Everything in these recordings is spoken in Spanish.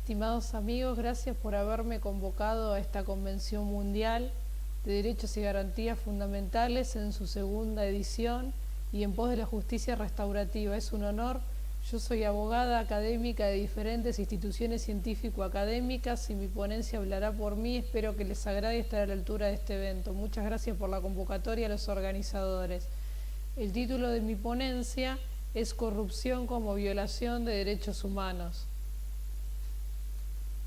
Estimados amigos, gracias por haberme convocado a esta Convención Mundial de Derechos y Garantías Fundamentales en su segunda edición y en pos de la justicia restaurativa. Es un honor. Yo soy abogada académica de diferentes instituciones científico-académicas y mi ponencia hablará por mí. Espero que les agrade estar a la altura de este evento. Muchas gracias por la convocatoria a los organizadores. El título de mi ponencia es Corrupción como violación de derechos humanos.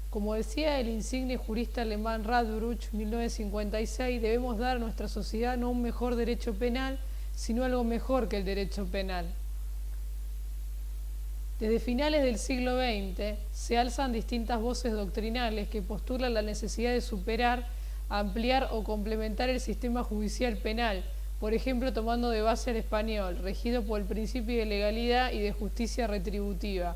Como decía el insigne jurista alemán Radbruch, 1956, debemos dar a nuestra sociedad no un mejor derecho penal, sino algo mejor que el derecho penal. Desde finales del siglo XX se alzan distintas voces doctrinales que postulan la necesidad de superar, ampliar o complementar el sistema judicial penal, por ejemplo tomando de base el español, regido por el principio de legalidad y de justicia retributiva.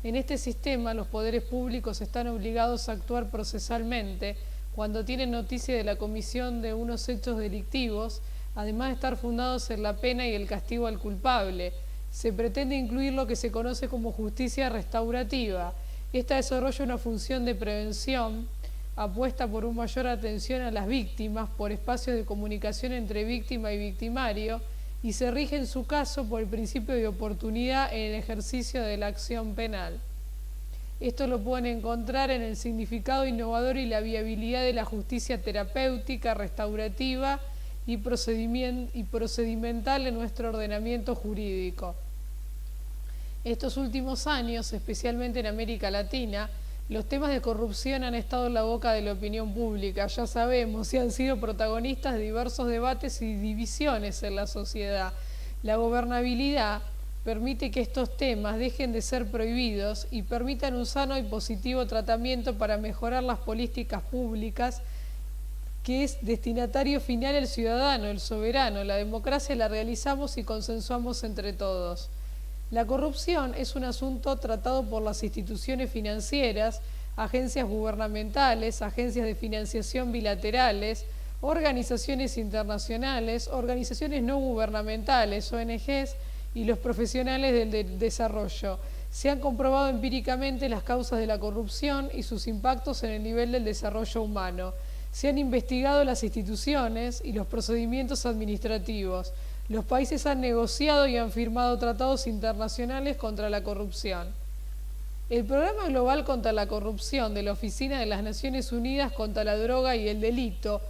En este sistema, los poderes públicos están obligados a actuar procesalmente cuando tienen noticia de la comisión de unos hechos delictivos, además de estar fundados en la pena y el castigo al culpable. Se pretende incluir lo que se conoce como justicia restaurativa. Esta desarrolla una función de prevención, apuesta por una mayor atención a las víctimas, por espacios de comunicación entre víctima y victimario, y se rige en su caso por el principio de oportunidad en el ejercicio de la acción penal. Esto lo pueden encontrar en el significado innovador y la viabilidad de la justicia terapéutica, restaurativa y procedimental en nuestro ordenamiento jurídico. Estos últimos años, especialmente en América Latina, los temas de corrupción han estado en la boca de la opinión pública, ya sabemos, y han sido protagonistas de diversos debates y divisiones en la sociedad. La gobernabilidad permite que estos temas dejen de ser prohibidos y permitan un sano y positivo tratamiento para mejorar las políticas públicas, que es destinatario final el ciudadano, el soberano. La democracia la realizamos y consensuamos entre todos. La corrupción es un asunto tratado por las instituciones financieras, agencias gubernamentales, agencias de financiación bilaterales, organizaciones internacionales, organizaciones no gubernamentales, ONGs y los profesionales del desarrollo. Se han comprobado empíricamente las causas de la corrupción y sus impactos en el nivel del desarrollo humano. Se han investigado las instituciones y los procedimientos administrativos. Los países han negociado y han firmado tratados internacionales contra la corrupción. El Programa Global contra la Corrupción de la Oficina de las Naciones Unidas contra la Droga y el Delito,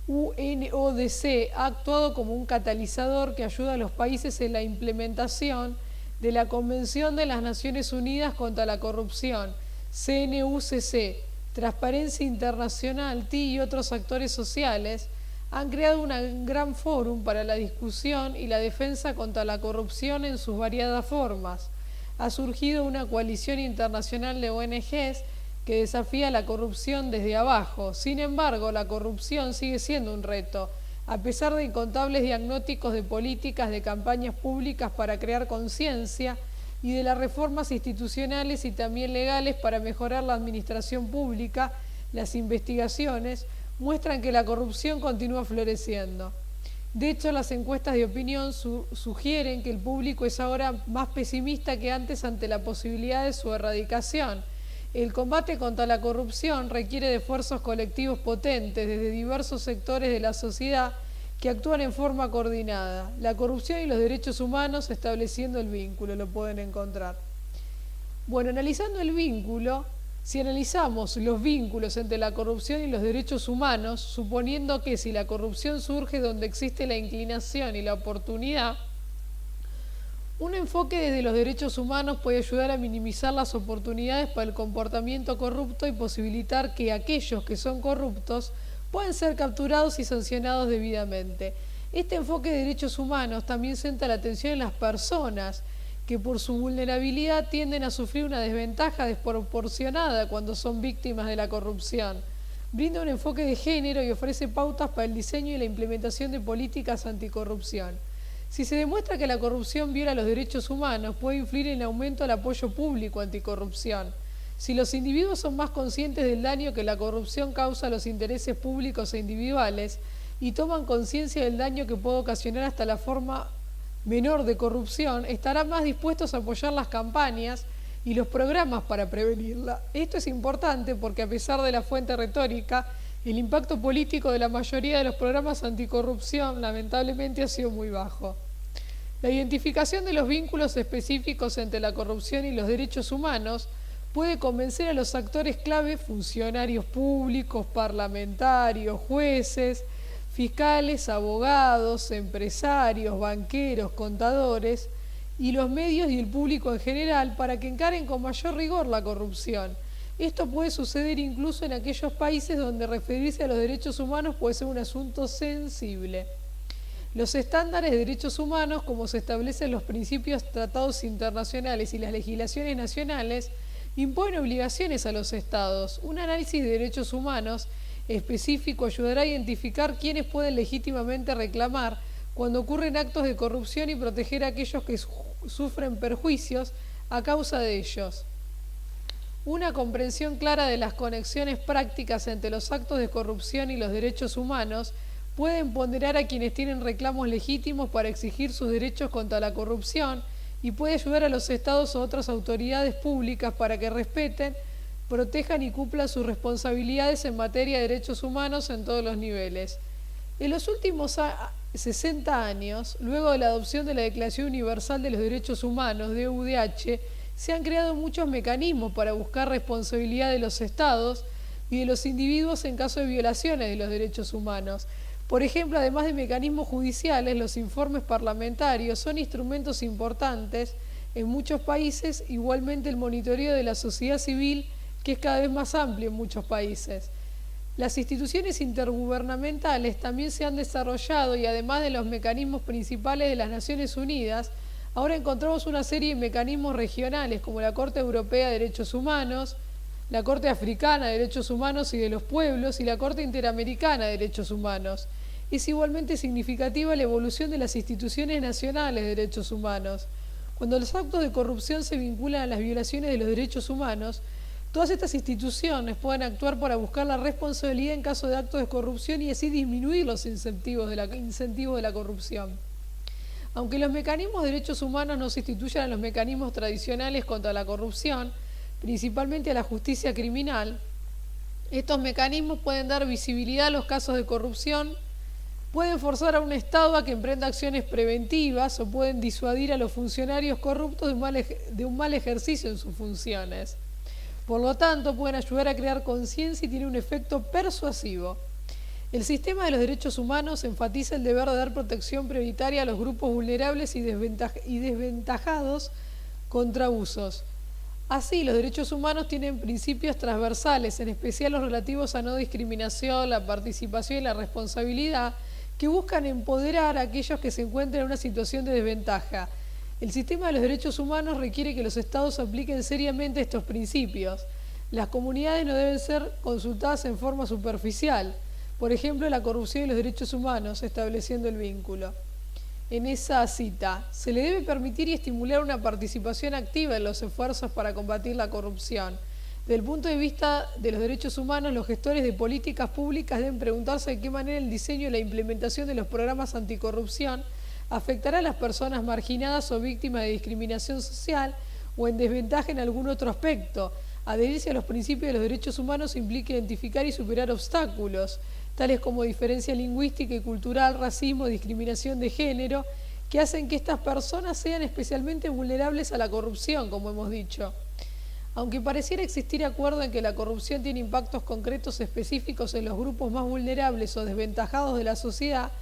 UNODC, ha actuado como un catalizador que ayuda a los países en la implementación de la Convención de las Naciones Unidas contra la Corrupción, CNUCC, Transparencia Internacional, TI y otros actores sociales. Han creado un gran fórum para la discusión y la defensa contra la corrupción en sus variadas formas. Ha surgido una coalición internacional de ONGs que desafía la corrupción desde abajo. Sin embargo, la corrupción sigue siendo un reto, a pesar de incontables diagnósticos de políticas, de campañas públicas para crear conciencia y de las reformas institucionales y también legales para mejorar la administración pública. Las investigaciones muestran que la corrupción continúa floreciendo. De hecho, las encuestas de opinión sugieren que el público es ahora más pesimista que antes ante la posibilidad de su erradicación. El combate contra la corrupción requiere de esfuerzos colectivos potentes desde diversos sectores de la sociedad que actúan en forma coordinada. La corrupción y los derechos humanos, estableciendo el vínculo, lo pueden encontrar. Bueno, analizando el vínculo, si analizamos los vínculos entre la corrupción y los derechos humanos, suponiendo que si la corrupción surge donde existe la inclinación y la oportunidad, un enfoque desde los derechos humanos puede ayudar a minimizar las oportunidades para el comportamiento corrupto y posibilitar que aquellos que son corruptos puedan ser capturados y sancionados debidamente. Este enfoque de derechos humanos también centra la atención en las personas, que por su vulnerabilidad tienden a sufrir una desventaja desproporcionada cuando son víctimas de la corrupción. Brinda un enfoque de género y ofrece pautas para el diseño y la implementación de políticas anticorrupción. Si se demuestra que la corrupción viola los derechos humanos, puede influir en el aumento del apoyo público anticorrupción. Si los individuos son más conscientes del daño que la corrupción causa a los intereses públicos e individuales y toman conciencia del daño que puede ocasionar hasta la forma menor de corrupción, estarán más dispuestos a apoyar las campañas y los programas para prevenirla. Esto es importante porque a pesar de la fuente retórica, el impacto político de la mayoría de los programas anticorrupción lamentablemente ha sido muy bajo. La identificación de los vínculos específicos entre la corrupción y los derechos humanos puede convencer a los actores clave, funcionarios públicos, parlamentarios, jueces, fiscales, abogados, empresarios, banqueros, contadores y los medios y el público en general para que encaren con mayor rigor la corrupción. Esto puede suceder incluso en aquellos países donde referirse a los derechos humanos puede ser un asunto sensible. Los estándares de derechos humanos, como se establecen los principios tratados internacionales y las legislaciones nacionales, imponen obligaciones a los estados. Un análisis de derechos humanos específico ayudará a identificar quiénes pueden legítimamente reclamar cuando ocurren actos de corrupción y proteger a aquellos que sufren perjuicios a causa de ellos. Una comprensión clara de las conexiones prácticas entre los actos de corrupción y los derechos humanos puede empoderar a quienes tienen reclamos legítimos para exigir sus derechos contra la corrupción y puede ayudar a los estados o otras autoridades públicas para que respeten, protejan y cumplan sus responsabilidades en materia de derechos humanos en todos los niveles. En los últimos 60 años, luego de la adopción de la Declaración Universal de los Derechos Humanos, DUDH, se han creado muchos mecanismos para buscar responsabilidad de los estados y de los individuos en caso de violaciones de los derechos humanos. Por ejemplo, además de mecanismos judiciales, los informes parlamentarios son instrumentos importantes en muchos países, igualmente el monitoreo de la sociedad civil, que es cada vez más amplio en muchos países. Las instituciones intergubernamentales también se han desarrollado y además de los mecanismos principales de las Naciones Unidas, ahora encontramos una serie de mecanismos regionales como la Corte Europea de Derechos Humanos, la Corte Africana de Derechos Humanos y de los Pueblos y la Corte Interamericana de Derechos Humanos. Es igualmente significativa la evolución de las instituciones nacionales de derechos humanos. Cuando los actos de corrupción se vinculan a las violaciones de los derechos humanos, todas estas instituciones pueden actuar para buscar la responsabilidad en caso de actos de corrupción y así disminuir los incentivos de la corrupción. Aunque los mecanismos de derechos humanos no sustituyan a los mecanismos tradicionales contra la corrupción, principalmente a la justicia criminal, estos mecanismos pueden dar visibilidad a los casos de corrupción, pueden forzar a un Estado a que emprenda acciones preventivas o pueden disuadir a los funcionarios corruptos de un mal ejercicio en sus funciones. Por lo tanto, pueden ayudar a crear conciencia y tienen un efecto persuasivo. El sistema de los derechos humanos enfatiza el deber de dar protección prioritaria a los grupos vulnerables y desventajados contra abusos. Así, los derechos humanos tienen principios transversales, en especial los relativos a no discriminación, la participación y la responsabilidad, que buscan empoderar a aquellos que se encuentran en una situación de desventaja. El sistema de los derechos humanos requiere que los estados apliquen seriamente estos principios. Las comunidades no deben ser consultadas en forma superficial. Por ejemplo, la corrupción y los derechos humanos, estableciendo el vínculo. En esa cita, se le debe permitir y estimular una participación activa en los esfuerzos para combatir la corrupción. Desde el punto de vista de los derechos humanos, los gestores de políticas públicas deben preguntarse de qué manera el diseño y la implementación de los programas anticorrupción afectará a las personas marginadas o víctimas de discriminación social o en desventaja en algún otro aspecto. Adherirse a los principios de los derechos humanos implica identificar y superar obstáculos, tales como diferencia lingüística y cultural, racismo, discriminación de género, que hacen que estas personas sean especialmente vulnerables a la corrupción, como hemos dicho. Aunque pareciera existir acuerdo en que la corrupción tiene impactos concretos específicos en los grupos más vulnerables o desventajados de la sociedad,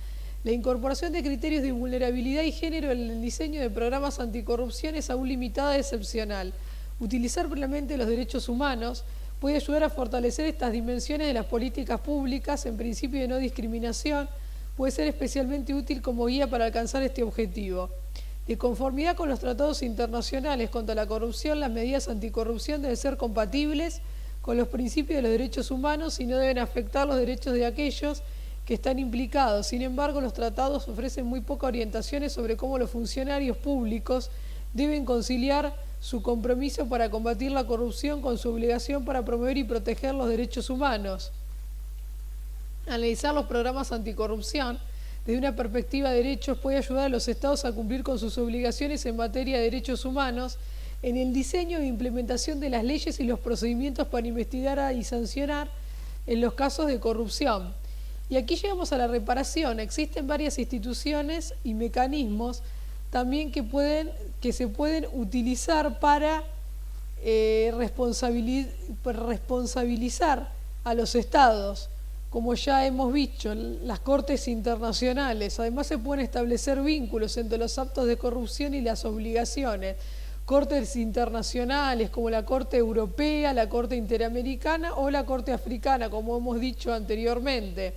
la incorporación de criterios de vulnerabilidad y género en el diseño de programas anticorrupción es aún limitada y excepcional. Utilizar plenamente los derechos humanos puede ayudar a fortalecer estas dimensiones de las políticas públicas en principio de no discriminación, puede ser especialmente útil como guía para alcanzar este objetivo. De conformidad con los tratados internacionales contra la corrupción, las medidas anticorrupción deben ser compatibles con los principios de los derechos humanos y no deben afectar los derechos de aquellos que están implicados. Sin embargo, los tratados ofrecen muy pocas orientaciones sobre cómo los funcionarios públicos deben conciliar su compromiso para combatir la corrupción con su obligación para promover y proteger los derechos humanos. Analizar los programas anticorrupción desde una perspectiva de derechos puede ayudar a los estados a cumplir con sus obligaciones en materia de derechos humanos en el diseño e implementación de las leyes y los procedimientos para investigar y sancionar en los casos de corrupción. Y aquí llegamos a la reparación. Existen varias instituciones y mecanismos también que se pueden utilizar para responsabilizar a los estados, como ya hemos dicho, las cortes internacionales. Además se pueden establecer vínculos entre los actos de corrupción y las obligaciones. Cortes internacionales como la Corte Europea, la Corte Interamericana o la Corte Africana, como hemos dicho anteriormente.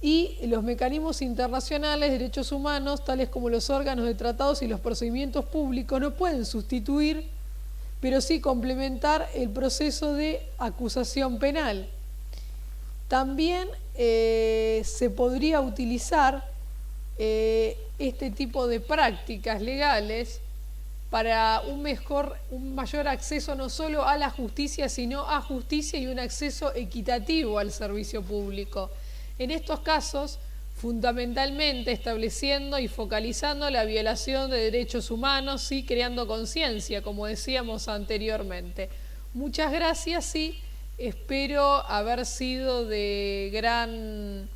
Y los mecanismos internacionales de derechos humanos, tales como los órganos de tratados y los procedimientos públicos, no pueden sustituir, pero sí complementar el proceso de acusación penal. También se podría utilizar este tipo de prácticas legales para un mayor acceso no solo a la justicia, sino a justicia y un acceso equitativo al servicio público. En estos casos, fundamentalmente estableciendo y focalizando la violación de derechos humanos y creando conciencia, como decíamos anteriormente. Muchas gracias y espero haber sido de gran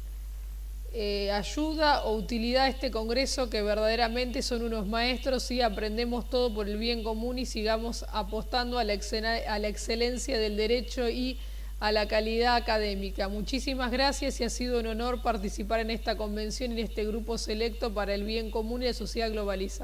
ayuda o utilidad a este congreso, que verdaderamente son unos maestros y aprendemos todo por el bien común y sigamos apostando a la excelencia del derecho y a la calidad académica. Muchísimas gracias y ha sido un honor participar en esta convención y en este grupo selecto para el bien común y la sociedad globalizada.